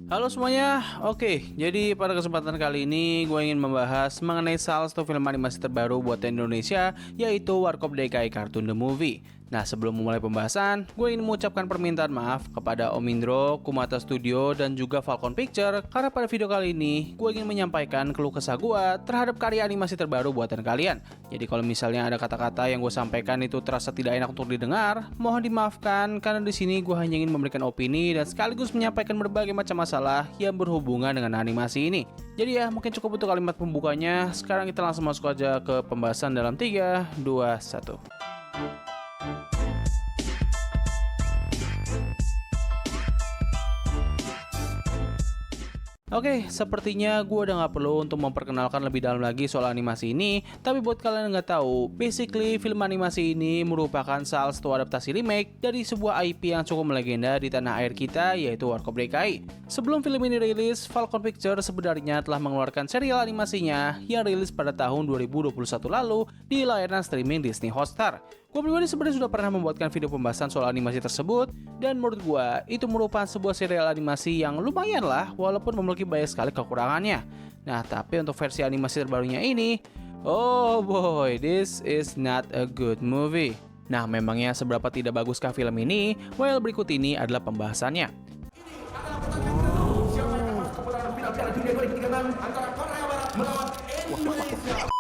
Halo semuanya, oke, jadi pada kesempatan kali ini gue ingin membahas mengenai salah satu film animasi terbaru buatan Indonesia, yaitu Warkop DKI Cartoon The Movie. Nah, sebelum memulai pembahasan, gue ingin mengucapkan permintaan maaf kepada Om Indro, Kumata Studio, dan juga Falcon Picture, karena pada video kali ini gue ingin menyampaikan keluh kesah gue terhadap karya animasi terbaru buatan kalian. Jadi kalau misalnya ada kata-kata yang gue sampaikan itu terasa tidak enak untuk didengar, mohon dimaafkan karena di sini gue hanya ingin memberikan opini dan sekaligus menyampaikan berbagai macam masalah yang berhubungan dengan animasi ini. Jadi ya, mungkin cukup untuk kalimat pembukanya. Sekarang kita langsung masuk aja ke pembahasan dalam 3, 2, 1. Oke, sepertinya gue udah gak perlu untuk memperkenalkan lebih dalam lagi soal animasi ini. Tapi buat kalian yang gak tahu, basically film animasi ini merupakan salah satu adaptasi remake dari sebuah IP yang cukup melegenda di tanah air kita, yaitu Warkop DKI. Sebelum film ini rilis, Falcon Picture sebenarnya telah mengeluarkan serial animasinya yang rilis pada tahun 2021 lalu di layanan streaming Disney Hotstar. Gue pribadi sebenarnya sudah pernah membuatkan video pembahasan soal animasi tersebut, dan menurut gue itu merupakan sebuah serial animasi yang lumayan lah, walaupun memiliki banyak sekali kekurangannya. Nah, tapi untuk versi animasi terbarunya ini, oh boy, this is not a good movie. Nah, memangnya seberapa tidak baguskah film ini? Well, berikut ini adalah pembahasannya. Siapa yang akan keputusan Piala Dunia 2036 antara Korea Barat melawan Indonesia?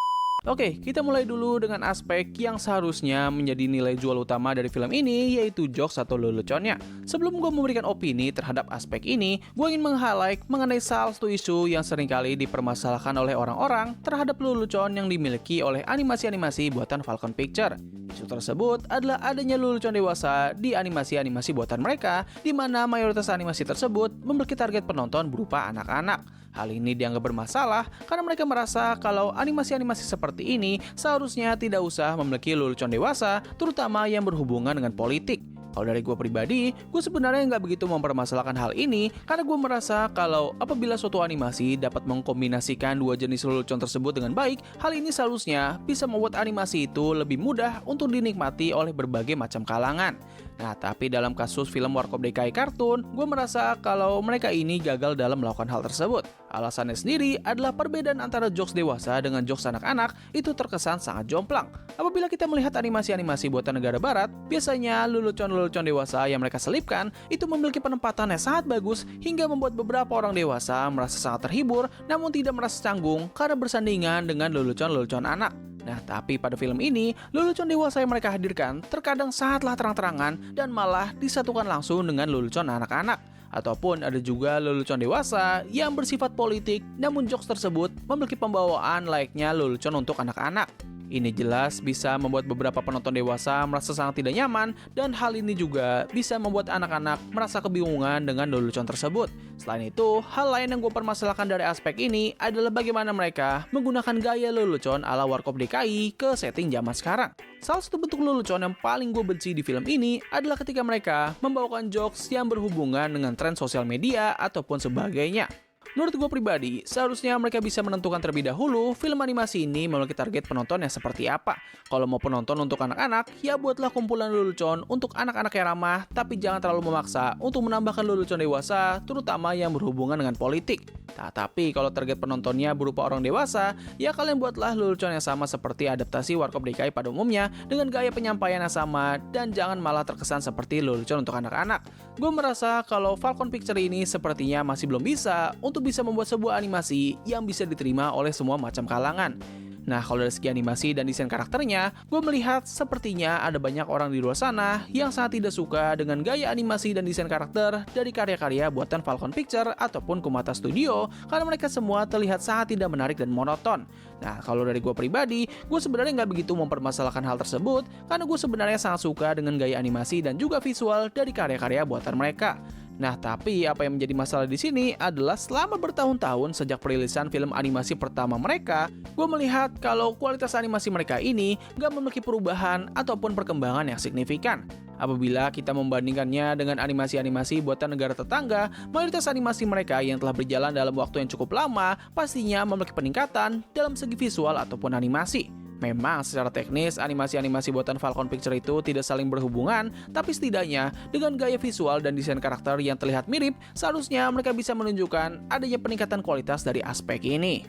Oke, kita mulai dulu dengan aspek yang seharusnya menjadi nilai jual utama dari film ini, yaitu jokes atau leluconnya. Sebelum gue memberikan opini terhadap aspek ini, gue ingin meng-highlight mengenai salah satu isu yang seringkali dipermasalahkan oleh orang-orang terhadap lelucon yang dimiliki oleh animasi-animasi buatan Falcon Picture. Isu tersebut adalah adanya lelucon dewasa di animasi-animasi buatan mereka, di mana mayoritas animasi tersebut memiliki target penonton berupa anak-anak. Hal ini dianggap bermasalah karena mereka merasa kalau animasi-animasi seperti ini seharusnya tidak usah memiliki lelucon dewasa, terutama yang berhubungan dengan politik. Kalau dari gue pribadi, gue sebenarnya nggak begitu mempermasalahkan hal ini karena gue merasa kalau apabila suatu animasi dapat mengkombinasikan dua jenis lelucon tersebut dengan baik, hal ini seharusnya bisa membuat animasi itu lebih mudah untuk dinikmati oleh berbagai macam kalangan. Nah, tapi dalam kasus film Warkop DKI Cartoon, gue merasa kalau mereka ini gagal dalam melakukan hal tersebut. Alasannya sendiri adalah perbedaan antara jokes dewasa dengan jokes anak-anak itu terkesan sangat jomplang. Apabila kita melihat animasi-animasi buatan negara barat, biasanya lelucon-lelucon dewasa yang mereka selipkan itu memiliki penempatan yang sangat bagus hingga membuat beberapa orang dewasa merasa sangat terhibur namun tidak merasa canggung karena bersandingan dengan lelucon-lelucon anak. Nah, tapi pada film ini, lelucon dewasa yang mereka hadirkan terkadang sangatlah terang-terangan dan malah disatukan langsung dengan lelucon anak-anak. Ataupun ada juga lelucon dewasa yang bersifat politik, namun jokes tersebut memiliki pembawaan layaknya lelucon untuk anak-anak. Ini jelas bisa membuat beberapa penonton dewasa merasa sangat tidak nyaman, dan hal ini juga bisa membuat anak-anak merasa kebingungan dengan lelucon tersebut. Selain itu, hal lain yang gue permasalahkan dari aspek ini adalah bagaimana mereka menggunakan gaya lelucon ala Warkop DKI ke setting zaman sekarang. Salah satu bentuk lelucon yang paling gue benci di film ini adalah ketika mereka membawakan jokes yang berhubungan dengan tren sosial media ataupun sebagainya. Menurut gue pribadi, seharusnya mereka bisa menentukan terlebih dahulu film animasi ini memiliki target penonton yang seperti apa. Kalau mau penonton untuk anak-anak, ya buatlah kumpulan lelucon untuk anak-anak yang ramah, tapi jangan terlalu memaksa untuk menambahkan lelucon dewasa, terutama yang berhubungan dengan politik. Nah, tapi kalau target penontonnya berupa orang dewasa, ya kalian buatlah lelucon yang sama seperti adaptasi Warkop DKI pada umumnya, dengan gaya penyampaian yang sama, dan jangan malah terkesan seperti lelucon untuk anak-anak. Gue merasa kalau Falcon Picture ini sepertinya masih belum bisa membuat sebuah animasi yang bisa diterima oleh semua macam kalangan. Nah, kalau dari segi animasi dan desain karakternya, gue melihat sepertinya ada banyak orang di luar sana yang sangat tidak suka dengan gaya animasi dan desain karakter dari karya-karya buatan Falcon Picture ataupun Kumata Studio karena mereka semua terlihat sangat tidak menarik dan monoton. Nah, kalau dari gue pribadi, gue sebenarnya nggak begitu mempermasalahkan hal tersebut karena gue sebenarnya sangat suka dengan gaya animasi dan juga visual dari karya-karya buatan mereka. Nah, tapi apa yang menjadi masalah di sini adalah selama bertahun-tahun sejak perilisan film animasi pertama mereka, gue melihat kalau kualitas animasi mereka ini gak memiliki perubahan ataupun perkembangan yang signifikan. Apabila kita membandingkannya dengan animasi-animasi buatan negara tetangga, mayoritas animasi mereka yang telah berjalan dalam waktu yang cukup lama pastinya memiliki peningkatan dalam segi visual ataupun animasi. Memang secara teknis, animasi-animasi buatan Falcon Pictures itu tidak saling berhubungan, tapi setidaknya dengan gaya visual dan desain karakter yang terlihat mirip, seharusnya mereka bisa menunjukkan adanya peningkatan kualitas dari aspek ini.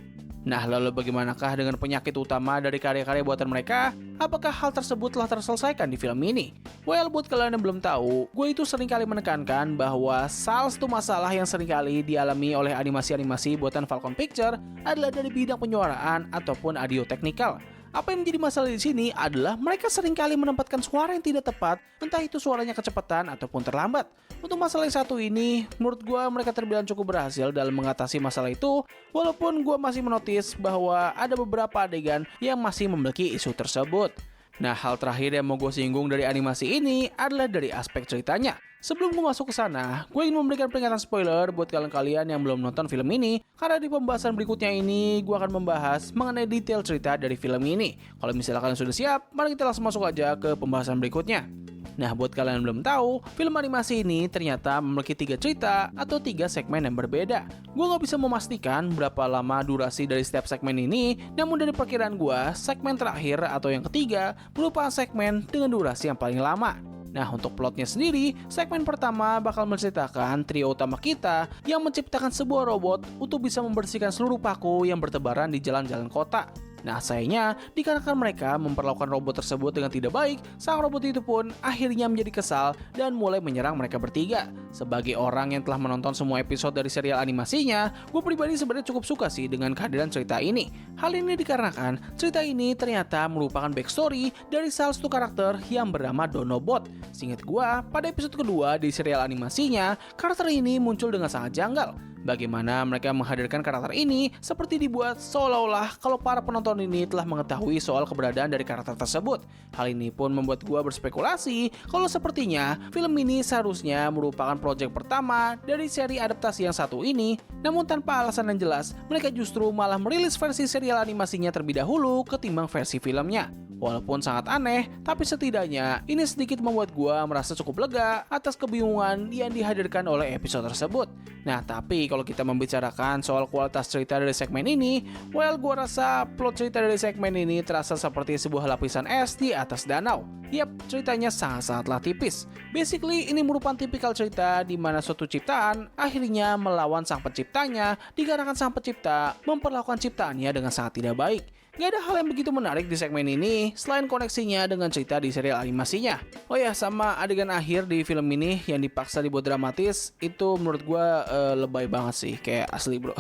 Nah, lalu bagaimanakah dengan penyakit utama dari karya-karya buatan mereka? Apakah hal tersebut telah terselesaikan di film ini? Well, buat kalian yang belum tahu, gue itu seringkali menekankan bahwa salah satu masalah yang seringkali dialami oleh animasi-animasi buatan Falcon Pictures adalah dari bidang penyuaraan ataupun audio teknikal. Apa yang menjadi masalah di sini adalah mereka seringkali menempatkan suara yang tidak tepat, entah itu suaranya kecepatan ataupun terlambat. Untuk masalah yang satu ini, menurut gue mereka terbilang cukup berhasil dalam mengatasi masalah itu, walaupun gue masih menotis bahwa ada beberapa adegan yang masih memiliki isu tersebut. Nah, hal terakhir yang mau gue singgung dari animasi ini adalah dari aspek ceritanya. Sebelum gue masuk ke sana, gue ingin memberikan peringatan spoiler buat kalian-kalian yang belum nonton film ini, karena di pembahasan berikutnya ini, gue akan membahas mengenai detail cerita dari film ini. Kalau misalnya kalian sudah siap, mari kita langsung masuk aja ke pembahasan berikutnya. Nah, buat kalian yang belum tahu, film animasi ini ternyata memiliki 3 cerita atau 3 segmen yang berbeda. Gue nggak bisa memastikan berapa lama durasi dari setiap segmen ini, namun dari perkiraan gue, segmen terakhir atau yang ketiga merupakan segmen dengan durasi yang paling lama. Nah, untuk plotnya sendiri, segmen pertama bakal menceritakan trio utama kita yang menciptakan sebuah robot untuk bisa membersihkan seluruh paku yang bertebaran di jalan-jalan kota. Nah, sayangnya, dikarenakan mereka memperlakukan robot tersebut dengan tidak baik, sang robot itu pun akhirnya menjadi kesal dan mulai menyerang mereka bertiga. Sebagai orang yang telah menonton semua episode dari serial animasinya, gue pribadi sebenarnya cukup suka sih dengan kehadiran cerita ini. Hal ini dikarenakan cerita ini ternyata merupakan backstory dari salah satu karakter yang bernama Donobot. Seingat gue, pada episode kedua di serial animasinya, karakter ini muncul dengan sangat janggal. Bagaimana mereka menghadirkan karakter ini seperti dibuat seolah-olah kalau para penonton ini telah mengetahui soal keberadaan dari karakter tersebut. Hal ini pun membuat gua berspekulasi kalau sepertinya film ini seharusnya merupakan proyek pertama dari seri adaptasi yang satu ini, namun tanpa alasan yang jelas, mereka justru malah merilis versi serial animasinya terlebih dahulu ketimbang versi filmnya. Walaupun sangat aneh, tapi setidaknya ini sedikit membuat gua merasa cukup lega atas kebingungan yang dihadirkan oleh episode tersebut. Nah, tapi kalau kita membicarakan soal kualitas cerita dari segmen ini, well, gua rasa plot cerita dari segmen ini terasa seperti sebuah lapisan es di atas danau. Yap, ceritanya sangat-sangatlah tipis. Basically, ini merupakan tipikal cerita di mana suatu ciptaan akhirnya melawan sang penciptanya dikarenakan sang pencipta memperlakukan ciptaannya dengan sangat tidak baik. Gak ada hal yang begitu menarik di segmen ini selain koneksinya dengan cerita di serial animasinya. Oh ya, sama adegan akhir di film ini yang dipaksa dibuat dramatis, itu menurut gue lebay banget sih, kayak asli bro.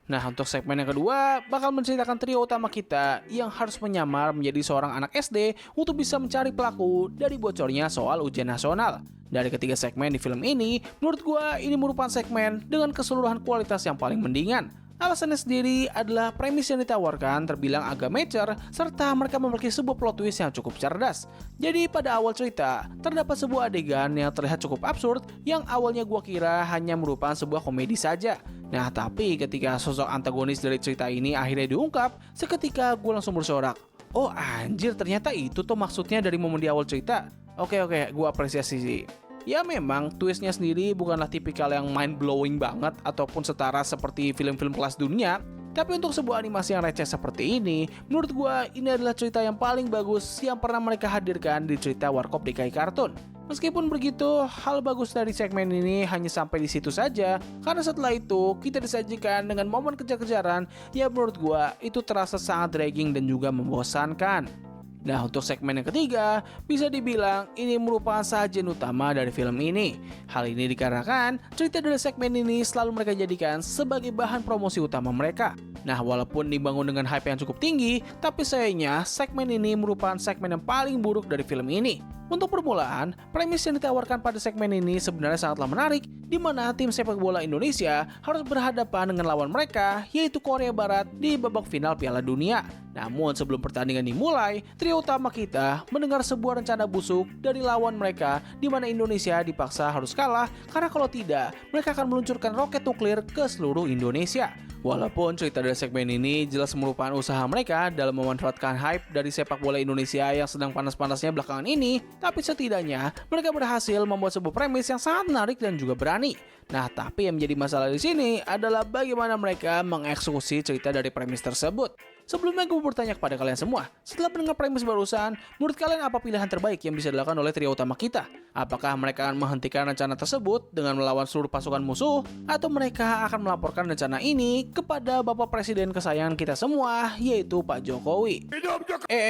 Nah, untuk segmen yang kedua bakal menceritakan trio utama kita yang harus menyamar menjadi seorang anak SD untuk bisa mencari pelaku dari bocornya soal ujian nasional. Dari ketiga segmen di film ini, menurut gue ini merupakan segmen dengan keseluruhan kualitas yang paling mendingan. Alasannya sendiri adalah premis yang ditawarkan terbilang agak mature, serta mereka memiliki sebuah plot twist yang cukup cerdas. Jadi pada awal cerita, terdapat sebuah adegan yang terlihat cukup absurd yang awalnya gua kira hanya merupakan sebuah komedi saja. Nah, tapi ketika sosok antagonis dari cerita ini akhirnya diungkap, seketika gue langsung bersorak. Oh anjir, ternyata itu tuh maksudnya dari momen di awal cerita. Oke, gue apresiasi sih. Ya memang twistnya sendiri bukanlah tipikal yang mind-blowing banget ataupun setara seperti film-film kelas dunia, tapi untuk sebuah animasi yang receh seperti ini, menurut gua ini adalah cerita yang paling bagus yang pernah mereka hadirkan di cerita Warkop DKI Kartun. Meskipun begitu, hal bagus dari segmen ini hanya sampai di situ saja, karena setelah itu kita disajikan dengan momen kejar-kejaran yang menurut gua itu terasa sangat dragging dan juga membosankan. Nah, untuk segmen yang ketiga, bisa dibilang ini merupakan sajian utama dari film ini. Hal ini dikarenakan cerita dari segmen ini selalu mereka jadikan sebagai bahan promosi utama mereka. Nah, walaupun dibangun dengan hype yang cukup tinggi, tapi sayangnya segmen ini merupakan segmen yang paling buruk dari film ini. Untuk permulaan, premis yang ditawarkan pada segmen ini sebenarnya sangatlah menarik, di mana tim sepak bola Indonesia harus berhadapan dengan lawan mereka, yaitu Korea Barat di babak final Piala Dunia. Namun sebelum pertandingan dimulai, trio utama kita mendengar sebuah rencana busuk dari lawan mereka, di mana Indonesia dipaksa harus kalah, karena kalau tidak, mereka akan meluncurkan roket nuklir ke seluruh Indonesia. Walaupun cerita dari segmen ini jelas merupakan usaha mereka dalam memanfaatkan hype dari sepak bola Indonesia yang sedang panas-panasnya belakangan ini, tapi setidaknya mereka berhasil membuat sebuah premis yang sangat menarik dan juga berani. Nah, tapi yang menjadi masalah di sini adalah bagaimana mereka mengeksekusi cerita dari premis tersebut. Sebelumnya gue bertanya kepada kalian semua, setelah mendengar premis barusan, menurut kalian apa pilihan terbaik yang bisa dilakukan oleh trio utama kita? Apakah mereka akan menghentikan rencana tersebut dengan melawan seluruh pasukan musuh? Atau mereka akan melaporkan rencana ini kepada Bapak Presiden kesayangan kita semua, yaitu Pak Jokowi?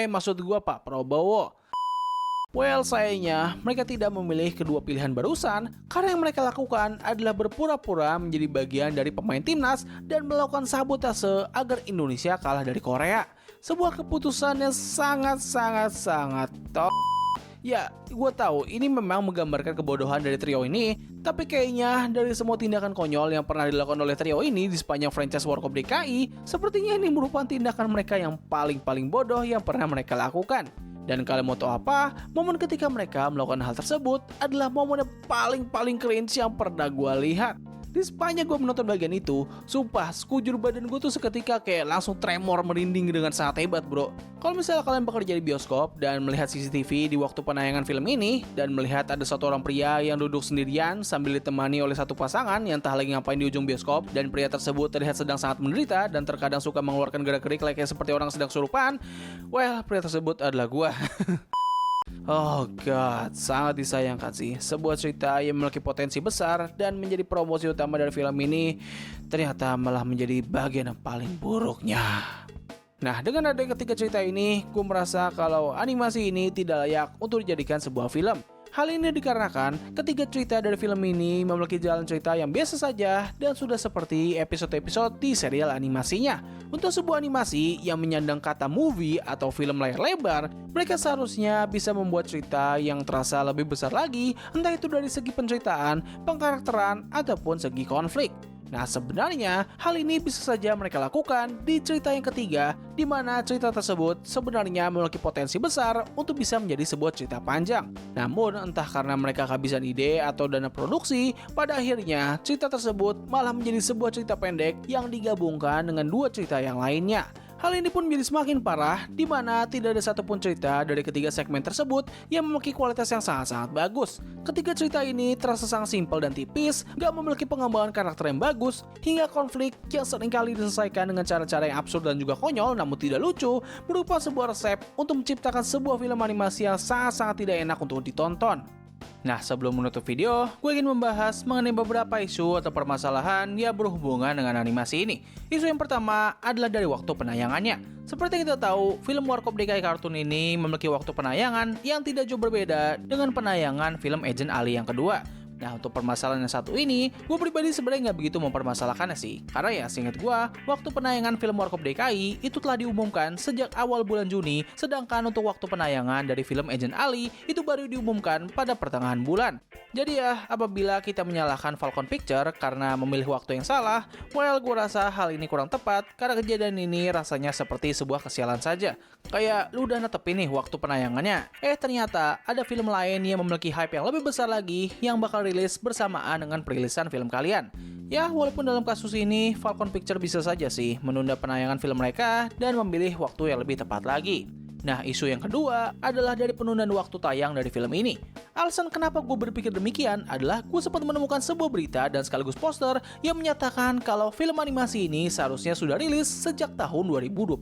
Maksud gue Pak Prabowo. Well, sayangnya mereka tidak memilih kedua pilihan barusan karena yang mereka lakukan adalah berpura-pura menjadi bagian dari pemain timnas dan melakukan sabotase agar Indonesia kalah dari Korea. Sebuah keputusan yang sangat Ya, gue tahu ini memang menggambarkan kebodohan dari trio ini, tapi kayaknya dari semua tindakan konyol yang pernah dilakukan oleh trio ini di sepanjang franchise Warkop DKI, sepertinya ini merupakan tindakan mereka yang paling bodoh yang pernah mereka lakukan. Dan kalian mau tahu apa? Momen ketika mereka melakukan hal tersebut adalah momen yang paling cringe yang pernah gue lihat. Di sepanjang gue menonton bagian itu, sumpah sekujur badan gue tuh seketika kayak langsung tremor merinding dengan sangat hebat bro. Kalau misalnya kalian bekerja di bioskop dan melihat CCTV di waktu penayangan film ini, dan melihat ada satu orang pria yang duduk sendirian sambil ditemani oleh satu pasangan yang entah lagi ngapain di ujung bioskop, dan pria tersebut terlihat sedang sangat menderita dan terkadang suka mengeluarkan gerak-gerik layaknya seperti orang sedang kesurupan, well, pria tersebut adalah gue. Oh god, sangat disayangkan sih. Sebuah cerita yang memiliki potensi besar dan menjadi promosi utama dari film ini ternyata malah menjadi bagian yang paling buruknya. Nah, dengan adanya ketiga cerita ini, gue merasa kalau animasi ini tidak layak untuk dijadikan sebuah film. Hal ini dikarenakan ketiga cerita dari film ini memiliki jalan cerita yang biasa saja dan sudah seperti episode-episode di serial animasinya. Untuk sebuah animasi yang menyandang kata movie atau film layar lebar, mereka seharusnya bisa membuat cerita yang terasa lebih besar lagi, entah itu dari segi penceritaan, pengkarakteran, ataupun segi konflik. Nah, sebenarnya hal ini bisa saja mereka lakukan di cerita yang ketiga, di mana cerita tersebut sebenarnya memiliki potensi besar untuk bisa menjadi sebuah cerita panjang. Namun, entah karena mereka kehabisan ide atau dana produksi, pada akhirnya cerita tersebut malah menjadi sebuah cerita pendek yang digabungkan dengan dua cerita yang lainnya. Hal ini pun menjadi semakin parah, di mana tidak ada satupun cerita dari ketiga segmen tersebut yang memiliki kualitas yang sangat bagus. Ketiga cerita ini terasa sangat simpel dan tipis, gak memiliki pengembangan karakter yang bagus, hingga konflik yang seringkali diselesaikan dengan cara-cara yang absurd dan juga konyol namun tidak lucu, berupa sebuah resep untuk menciptakan sebuah film animasi yang sangat tidak enak untuk ditonton. Nah, sebelum menutup video, gue ingin membahas mengenai beberapa isu atau permasalahan yang berhubungan dengan animasi ini. Isu yang pertama adalah dari waktu penayangannya. Seperti yang kita tahu, film Warkop DKI Cartoon ini memiliki waktu penayangan yang tidak jauh berbeda dengan penayangan film Agent Ali yang kedua. Nah, untuk permasalahan yang satu ini, gue pribadi sebenarnya nggak begitu mempermasalahkannya sih. Karena ya, seingat gue, waktu penayangan film Warkop DKI itu telah diumumkan sejak awal bulan Juni, sedangkan untuk waktu penayangan dari film Agent Ali itu baru diumumkan pada pertengahan bulan. Jadi ya, apabila kita menyalahkan Falcon Picture karena memilih waktu yang salah, well, gue rasa hal ini kurang tepat karena kejadian ini rasanya seperti sebuah kesialan saja. Kayak lu udah netepin nih waktu penayangannya, ternyata ada film lain yang memiliki hype yang lebih besar lagi yang bakal rilis bersamaan dengan perilisan film kalian. Ya, walaupun dalam kasus ini Falcon Picture bisa saja sih menunda penayangan film mereka dan memilih waktu yang lebih tepat lagi. Nah, isu yang kedua adalah dari penundaan waktu tayang dari film ini. Alasan kenapa gue berpikir demikian adalah gue sempat menemukan sebuah berita dan sekaligus poster yang menyatakan kalau film animasi ini seharusnya sudah rilis sejak tahun 2022.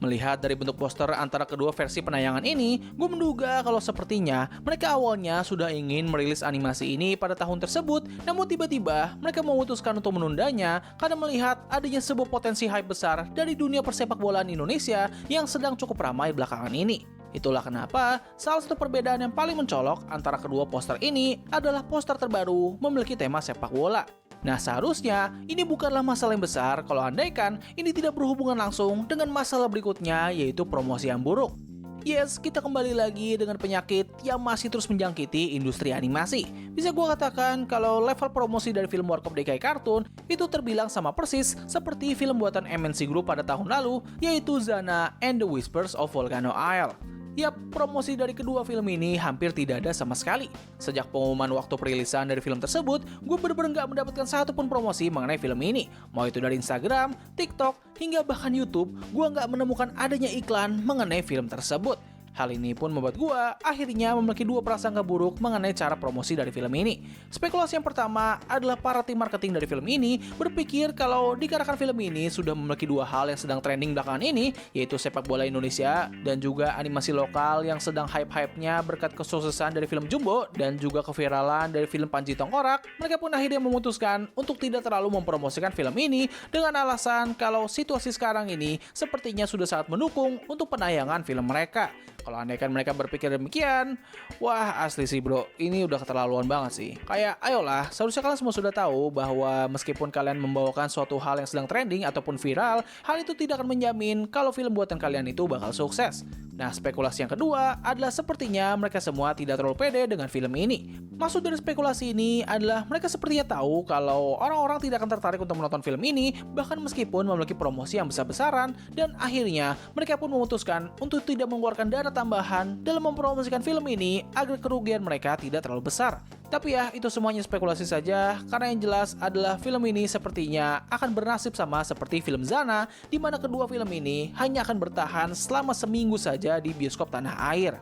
Melihat dari bentuk poster antara kedua versi penayangan ini, gue menduga kalau sepertinya mereka awalnya sudah ingin merilis animasi ini pada tahun tersebut, namun tiba-tiba mereka memutuskan untuk menundanya karena melihat adanya sebuah potensi hype besar dari dunia persepak bolaan Indonesia yang sedang cukup ramai belakangan ini. Itulah kenapa salah satu perbedaan yang paling mencolok antara kedua poster ini adalah poster terbaru memiliki tema sepak bola. Nah, seharusnya ini bukanlah masalah yang besar kalau andaikan ini tidak berhubungan langsung dengan masalah berikutnya, yaitu promosi yang buruk. Yes, kita kembali lagi dengan penyakit yang masih terus menjangkiti industri animasi. Bisa gue katakan kalau level promosi dari film Warkop DKI Cartoon itu terbilang sama persis seperti film buatan MNC Group pada tahun lalu, yaitu Zana and the Whispers of Volcano Isle. Yap, promosi dari kedua film ini hampir tidak ada sama sekali. Sejak pengumuman waktu perilisan dari film tersebut, gue bener-bener gak mendapatkan satupun promosi mengenai film ini. Mau itu dari Instagram, TikTok, hingga bahkan YouTube, gue gak menemukan adanya iklan mengenai film tersebut. Hal ini pun membuat gua akhirnya memiliki dua prasangka buruk mengenai cara promosi dari film ini. Spekulasi yang pertama adalah para tim marketing dari film ini berpikir kalau dikarenakan film ini sudah memiliki dua hal yang sedang trending belakangan ini, yaitu sepak bola Indonesia dan juga animasi lokal yang sedang hype-hypenya berkat kesuksesan dari film Jumbo dan juga keviralan dari film Panji Tengkorak. Mereka pun akhirnya memutuskan untuk tidak terlalu mempromosikan film ini dengan alasan kalau situasi sekarang ini sepertinya sudah sangat mendukung untuk penayangan film mereka. Kalau andaikan mereka berpikir demikian, wah asli sih bro, ini udah keterlaluan banget sih. Kayak ayolah, seharusnya kalian semua sudah tahu bahwa meskipun kalian membawakan suatu hal yang sedang trending ataupun viral, hal itu tidak akan menjamin kalau film buatan kalian itu bakal sukses. Nah, spekulasi yang kedua adalah sepertinya mereka semua tidak terlalu pede dengan film ini. Maksud dari spekulasi ini adalah mereka sepertinya tahu kalau orang-orang tidak akan tertarik untuk menonton film ini, bahkan meskipun memiliki promosi yang besar-besaran, dan akhirnya mereka pun memutuskan untuk tidak mengeluarkan dana tambahan dalam mempromosikan film ini agar kerugian mereka tidak terlalu besar. Tapi ya, itu semuanya spekulasi saja, karena yang jelas adalah film ini sepertinya akan bernasib sama seperti film Zana, di mana kedua film ini hanya akan bertahan selama seminggu saja di bioskop tanah air.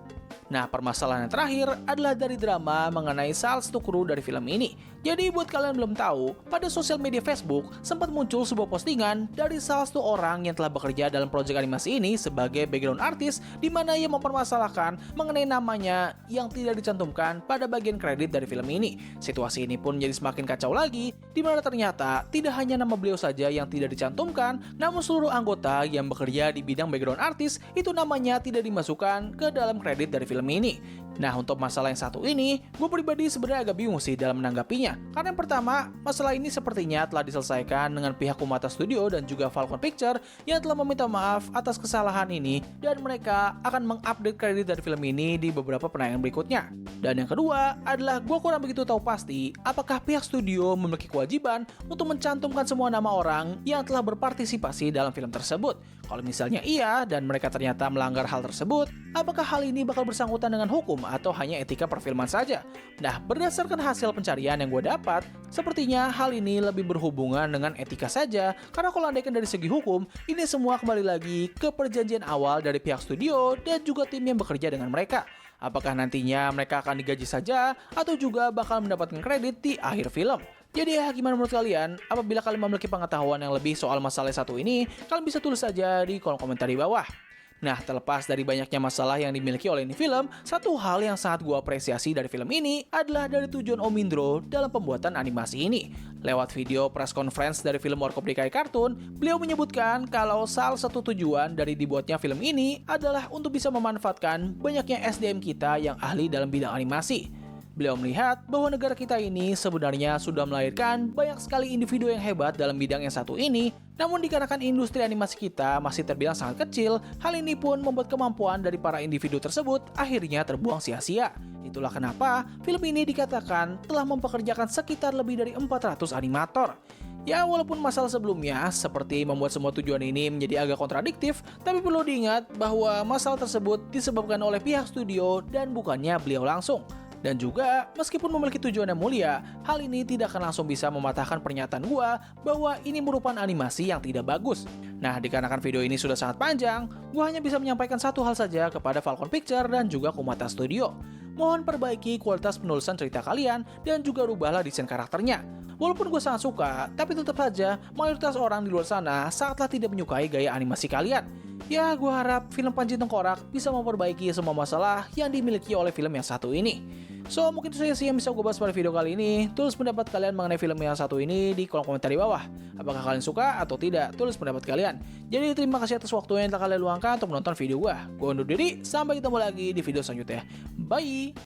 Nah, permasalahan yang terakhir adalah dari drama mengenai salah satu kru dari film ini. Jadi buat kalian belum tahu, pada sosial media Facebook sempat muncul sebuah postingan dari salah satu orang yang telah bekerja dalam proyek animasi ini sebagai background artist, di mana ia mempermasalahkan mengenai namanya yang tidak dicantumkan pada bagian kredit dari film ini. Situasi ini pun menjadi semakin kacau lagi, di mana ternyata tidak hanya nama beliau saja yang tidak dicantumkan, namun seluruh anggota yang bekerja di bidang background artist itu namanya tidak dimasukkan ke dalam kredit dari film ini. Nah, untuk masalah yang satu ini, gue pribadi sebenarnya agak bingung sih dalam menanggapinya. Karena yang pertama, masalah ini sepertinya telah diselesaikan dengan pihak Kumata Studio dan juga Falcon Picture yang telah meminta maaf atas kesalahan ini, dan mereka akan mengupdate kredit dari film ini di beberapa penayangan berikutnya. Dan yang kedua adalah gue kurang begitu tahu pasti apakah pihak studio memiliki kewajiban untuk mencantumkan semua nama orang yang telah berpartisipasi dalam film tersebut. Kalau misalnya iya dan mereka ternyata melanggar hal tersebut, apakah hal ini bakal bersangkutan dengan hukum atau hanya etika perfilman saja? Nah, berdasarkan hasil pencarian yang gue dapat, sepertinya hal ini lebih berhubungan dengan etika saja, karena kalau andaikan dari segi hukum, ini semua kembali lagi ke perjanjian awal dari pihak studio dan juga tim yang bekerja dengan mereka. Apakah nantinya mereka akan digaji saja atau juga bakal mendapatkan kredit di akhir film? Jadi ya, gimana menurut kalian? Apabila kalian memiliki pengetahuan yang lebih soal masalah satu ini, kalian bisa tulis saja di kolom komentar di bawah. Nah, terlepas dari banyaknya masalah yang dimiliki oleh ini film, satu hal yang sangat gue apresiasi dari film ini adalah dari tujuan Om Indro dalam pembuatan animasi ini. Lewat video press conference dari film Warkop DKI Kartun, beliau menyebutkan kalau salah satu tujuan dari dibuatnya film ini adalah untuk bisa memanfaatkan banyaknya SDM kita yang ahli dalam bidang animasi. Beliau melihat bahwa negara kita ini sebenarnya sudah melahirkan banyak sekali individu yang hebat dalam bidang yang satu ini, namun dikarenakan industri animasi kita masih terbilang sangat kecil, hal ini pun membuat kemampuan dari para individu tersebut akhirnya terbuang sia-sia. Itulah kenapa film ini dikatakan telah mempekerjakan sekitar lebih dari 400 animator. Ya, walaupun masalah sebelumnya seperti membuat semua tujuan ini menjadi agak kontradiktif, tapi perlu diingat bahwa masalah tersebut disebabkan oleh pihak studio dan bukannya beliau langsung. Dan juga, meskipun memiliki tujuan yang mulia, hal ini tidak akan langsung bisa mematahkan pernyataan gua bahwa ini merupakan animasi yang tidak bagus. Nah, dikarenakan video ini sudah sangat panjang, gua hanya bisa menyampaikan satu hal saja kepada Falcon Picture dan juga Kumata Studio. Mohon perbaiki kualitas penulisan cerita kalian dan juga rubahlah desain karakternya. Walaupun gue sangat suka, tapi tetap saja mayoritas orang di luar sana sangatlah tidak menyukai gaya animasi kalian. Ya, gue harap film Panji Tengkorak bisa memperbaiki semua masalah yang dimiliki oleh film yang satu ini. So, mungkin itu saja sih yang bisa gue bahas pada video kali ini. Tulis pendapat kalian mengenai film yang satu ini di kolom komentar di bawah. Apakah kalian suka atau tidak? Tulis pendapat kalian. Jadi, terima kasih atas waktu yang telah kalian luangkan untuk menonton video gue. Gue undur diri, sampai ketemu lagi di video selanjutnya. Bye!